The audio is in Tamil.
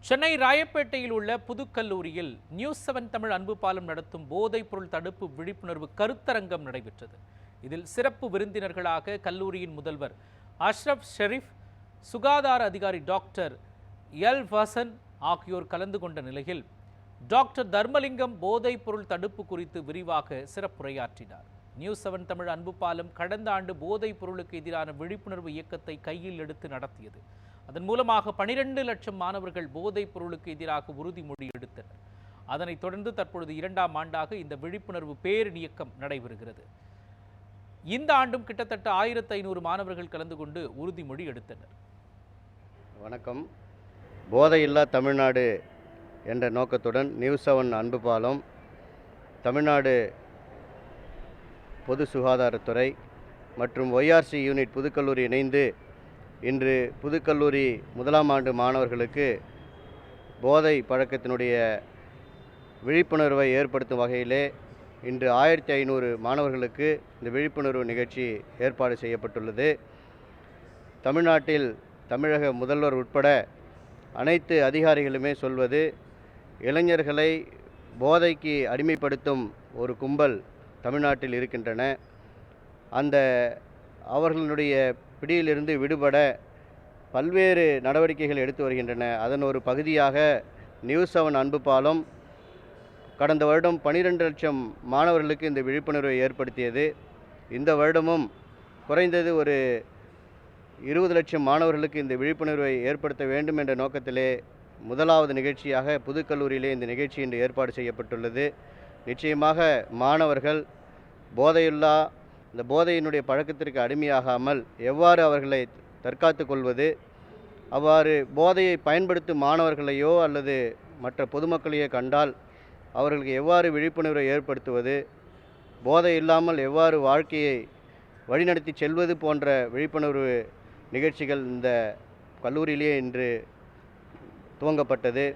சென்னை ராயப்பேட்டையில் உள்ள புதுக்கல்லூரியில் நியூஸ் 7 தமிழ் அன்பு பாலம் நடத்தும் போதைப் பொருள் தடுப்பு விழிப்புணர்வு கருத்தரங்கம் நடைபெற்றது. இதில் சிறப்பு விருந்தினர்களாக கல்லூரியின் முதல்வர் அஷ்ரப் ஷெரீப், சுகாதார அதிகாரி டாக்டர் எல் வசன் ஆகியோர் கலந்து கொண்ட நிலையில் டாக்டர் தர்மலிங்கம் போதைப் பொருள் தடுப்பு குறித்து விரிவாக சிறப்புரையாற்றினார். நியூஸ் 7 தமிழ் அன்பு பாலம் கடந்த ஆண்டு போதைப் பொருளுக்கு எதிரான விழிப்புணர்வு இயக்கத்தை கையில் எடுத்து நடத்தியது. அதன் மூலமாக 12 லட்சம் மாணவர்கள் போதைப் பொருளுக்கு எதிராக உறுதிமொழி எடுத்தனர். அதனைத் தொடர்ந்து தற்பொழுது 2ஆம் ஆண்டாக இந்த விழிப்புணர்வு பேரணி இயக்கம் நடைபெறுகிறது. இந்த ஆண்டும் கிட்டத்தட்ட 1500 மாணவர்கள் கலந்து கொண்டு உறுதிமொழி எடுத்தனர். வணக்கம். போதையில்லா தமிழ்நாடு என்ற நோக்கத்துடன் நியூஸ் 7 அன்பு பாலம், தமிழ்நாடு பொது சுகாதாரத்துறை மற்றும் ஒய்ஆர்சி யூனிட் புதுக்கல்லூரி இணைந்து இன்று புதுக்கல்லூரி 1ஆம் ஆண்டு மாணவர்களுக்கு போதை பழக்கத்தினுடைய விழிப்புணர்வை ஏற்படுத்தும் வகையிலே இன்று 1500 மாணவர்களுக்கு இந்த விழிப்புணர்வு நிகழ்ச்சி ஏற்பாடு செய்யப்பட்டுள்ளது. தமிழ்நாட்டில் தமிழக முதல்வர் உட்பட அனைத்து அதிகாரிகளுமே சொல்வது, இளைஞர்களை போதைக்கு அடிமைப்படுத்தும் ஒரு கும்பல் தமிழ்நாட்டில் இருக்கின்றன. அந்த அவர்களுடைய பிடியிலிருந்து விடுபட பல்வேறு நடவடிக்கைகள் எடுத்து வருகின்றன. அதன் ஒரு பகுதியாக நியூஸ் 7 அன்பு பாலம் கடந்த வருடம் 12 லட்சம் மாணவர்களுக்கு இந்த விழிப்புணர்வை ஏற்படுத்தியது. இந்த வருடமும் குறைந்தது ஒரு 20 லட்சம் மாணவர்களுக்கு இந்த விழிப்புணர்வை ஏற்படுத்த வேண்டும் என்ற நோக்கத்திலே முதலாவது நிகழ்ச்சியாக புதுக்கல்லூரியிலே இந்த நிகழ்ச்சி இன்று ஏற்பாடு செய்யப்பட்டுள்ளது. நிச்சயமாக மாணவர்கள் போதையில்லா இந்த போதையினுடைய பழக்கத்திற்கு அடிமையாகாமல் எவ்வாறு அவர்களை தற்காத்து கொள்வது, அவ்வாறு போதையை பயன்படுத்தும் மாணவர்களையோ அல்லது மற்ற பொதுமக்களையோ கண்டால் அவர்களுக்கு எவ்வாறு விழிப்புணர்வை ஏற்படுத்துவது, போதை இல்லாமல் எவ்வாறு வாழ்க்கையை வழிநடத்தி செல்வது போன்ற விழிப்புணர்வு நிகழ்ச்சிகள் இந்த கல்லூரியிலே இன்று துவங்கப்பட்டது.